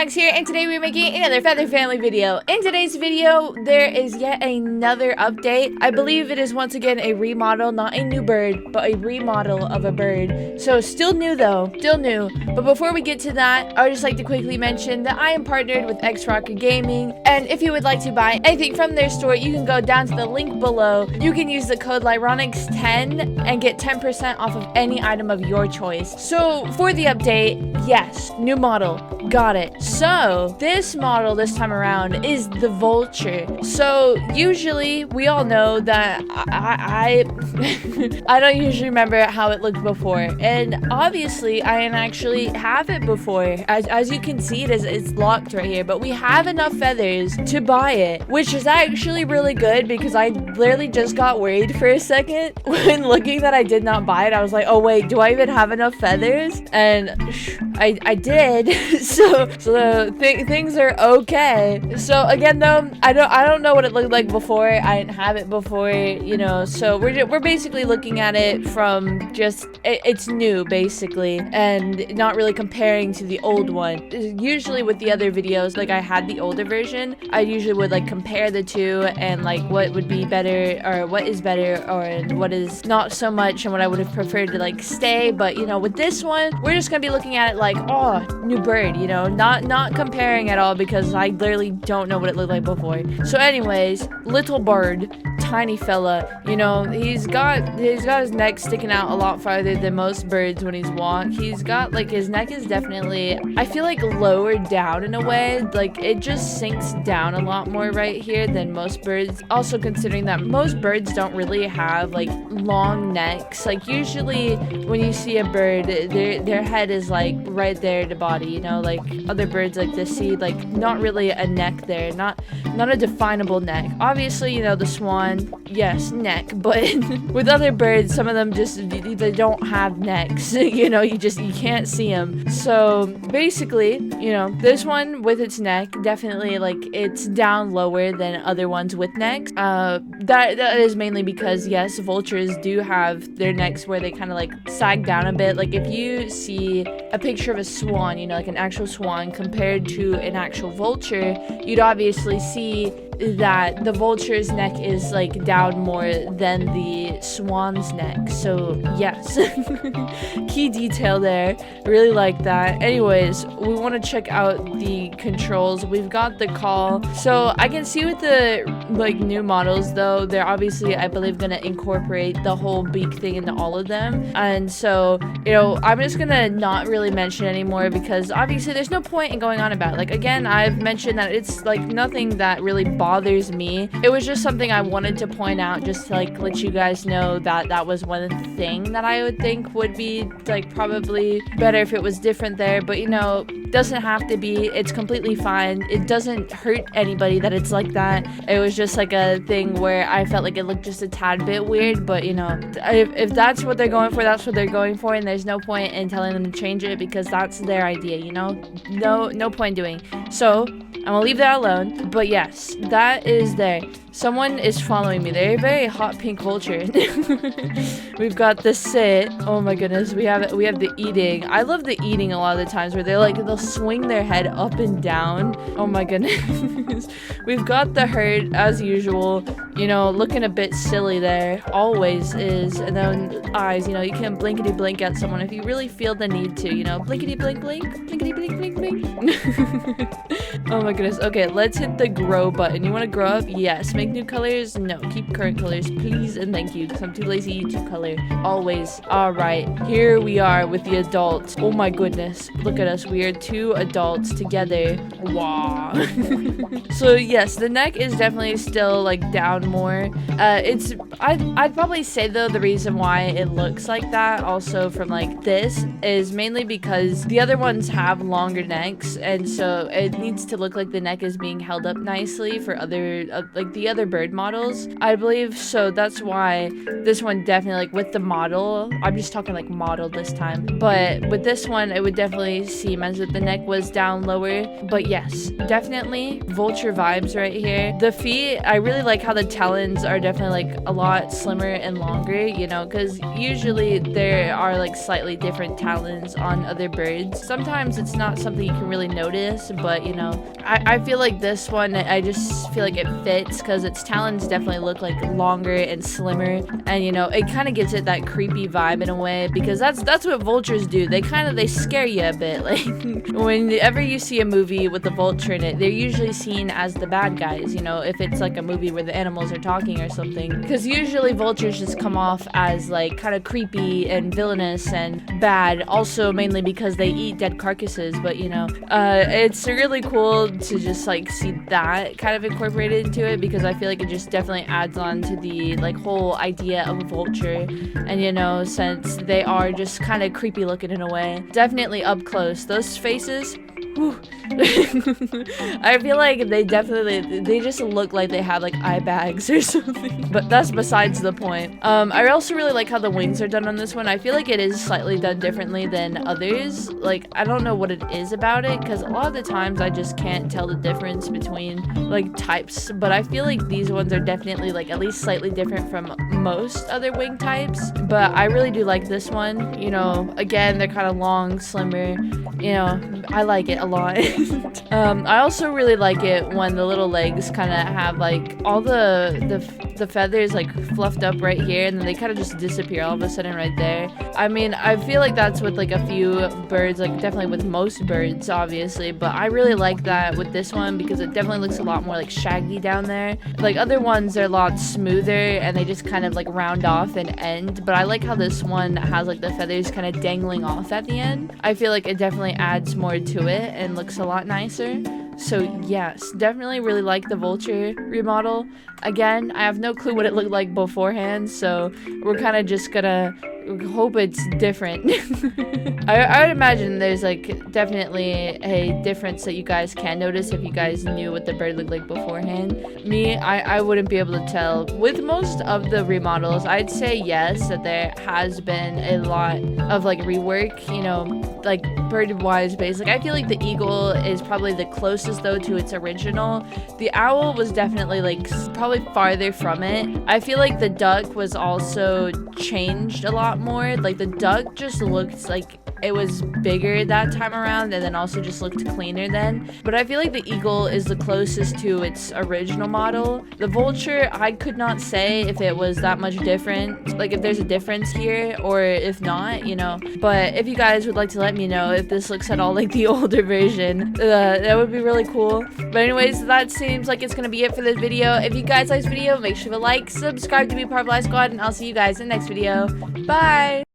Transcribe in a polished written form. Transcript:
Lyronyx here, and today we're making another Feather Family video. In today's video, there is yet another update. I believe it is once again a remodel, not a new bird, but a remodel of a bird. So still new though, still new. But before we get to that, I would just like to quickly mention that I am partnered with X-Rocket Gaming, and if you would like to buy anything from their store, you can go down to the link below. You can use the code Lyronyx10 and get 10% off of any item of your choice. So for the update, yes, new model, got it. So this model this time around is the Vulture. So usually we all know that I I don't usually remember how it looked before, and obviously I actually have it before. As you can see, it's locked right here, but we have enough feathers to buy it, which is actually really good because I literally just got worried for a second when looking that I did not buy it. I was like, oh wait, do I even have enough feathers? And I did. so things are okay. So again though, I don't know what it looked like before. I didn't have it before, you know, so we're basically looking at it from just it's new basically, and not really comparing to the old one. Usually with the other videos, like I had the older version, I usually would like compare the two and like what would be better or what is better or what is not so much and what I would have preferred to like stay. But you know, with this one, we're just gonna be looking at it like, oh, new bird, you know, not comparing at all because I literally don't know what it looked like before. So anyways, little bird, tiny fella, you know, he's got his neck sticking out a lot farther than most birds when he's walk. He's got like his neck is definitely, I feel like, lower down in a way, like it just sinks down a lot more right here than most birds. Also considering that most birds don't really have like long necks. Like usually when you see a bird, their head is like right there to body, you know, like other birds like this see like not really a neck there, not a definable neck. Obviously, you know, the swan, yes, neck, but with other birds, some of them just they don't have necks. You know, you can't see them. So basically, you know, this one with its neck, definitely like it's down lower than other ones with necks. That is mainly because yes, vultures do have their necks where they kind of like sag down a bit. Like if you see a picture of a swan, you know, like an actual swan compared to an actual vulture, you'd obviously see that the vulture's neck is like down more than the swan's neck. So yes, key detail there, really like that. Anyways, we want to check out the controls. We've got the call, so I can see with the like new models though, they're obviously, I believe, gonna incorporate the whole beak thing into all of them. And so, you know, I'm just gonna not really mention anymore because obviously there's no point in going on about it. Like again, I've mentioned that it's like nothing that really bothers me. It was just something I wanted to point out just to like let you guys know that that was one thing that I would think would be like probably better if it was different there. But you know, doesn't have to be. It's completely fine. It doesn't hurt anybody that it's like that. It was just like a thing where I felt like it looked just a tad bit weird. But you know, if that's what they're going for, that's what they're going for, and there's no point in telling them to change it because that's their idea, you know. No point doing. So I'm gonna leave that alone. But yes, that is there. Someone is following me. They're a very hot pink vulture. We've got the sit. Oh my goodness, we have the eating. I love the eating a lot of the times where they'll swing their head up and down. Oh my goodness. We've got the hurt as usual, you know, looking a bit silly there. Always is. And then eyes, you know, you can blinkety blink at someone if you really feel the need to, you know, blinkety blink blink, blinkety blink blink blink. Oh my goodness. Okay, let's hit the grow button. You want to grow up? Yes. Make new colors? No. Keep current colors, please and thank you, because I'm too lazy to color. Always. Alright, here we are with the adults. Oh my goodness. Look at us. We are two adults together. Wow. So yes, the neck is definitely still like down more. I'd probably say though the reason why it looks like that also from like this is mainly because the other ones have longer necks, and so it needs to look like the neck is being held up nicely for other like the other bird models, I believe. So that's why this one definitely, like with the model, I'm just talking like model this time, but with this one it would definitely seem as if the neck was down lower. But yes, definitely vulture vibes right here. The feet, I really like how the talons are definitely like a lot slimmer and longer, you know, because usually there are like slightly different talons on other birds. Sometimes it's not something you can really notice, but you know, I feel like this one, I just feel like it fits because its talons definitely look like longer and slimmer, and you know, it kind of gives it that creepy vibe in a way, because that's what vultures do. They scare you a bit. Like whenever you see a movie with a vulture in it, they're usually seen as the bad guys, you know, if it's like a movie where the animals are talking or something, because usually vultures just come off as like kind of creepy and villainous and bad, also mainly because they eat dead carcasses. But you know, it's really cool to just like see that kind of incorporated into it, because I feel like it just definitely adds on to the like whole idea of a vulture. And you know, since they are just kind of creepy looking in a way, definitely up close, those faces, I feel like they just look like they have like eye bags or something, but that's besides the point. I also really like how the wings are done on this one. I feel like it is slightly done differently than others. Like, I don't know what it is about it, because a lot of the times I just can't tell the difference between like types, but I feel like these ones are definitely like at least slightly different from most other wing types. But I really do like this one. You know, again, they're kind of long, slimmer, you know, I like it a lot. I also really like it when the little legs kind of have like all the feathers like fluffed up right here, and then they kind of just disappear all of a sudden right there. I mean, I feel like that's with like a few birds, like definitely with most birds obviously, but I really like that with this one because it definitely looks a lot more like shaggy down there. Like other ones, they're a lot smoother and they just kind of like round off and end, but I like how this one has like the feathers kind of dangling off at the end. I feel like it definitely adds more to it and looks a lot nicer. So yes, definitely really like the vulture remodel. Again, I have no clue what it looked like beforehand, so we're kind of just gonna hope it's different. I would imagine there's like definitely a difference that you guys can notice if you guys knew what the bird looked like beforehand. Me, I wouldn't be able to tell. With most of the remodels, I'd say yes, that there has been a lot of like rework, you know, like bird wise based. Like I feel like the eagle is probably the closest though to its original. The owl was definitely like probably farther from it. I feel like the duck was also changed a lot more. Like the duck just looked like it was bigger that time around, and then also just looked cleaner then. But I feel like the eagle is the closest to its original model. The vulture, I could not say if it was that much different, like if there's a difference here or if not, you know. But if you guys would like to let me know if this looks at all like the older version, that would be really cool. But anyways, that seems like it's gonna be it for this video. If you guys like this video, make sure to like, subscribe to be part of Lyla Squad, and I'll see you guys in the next video. Bye!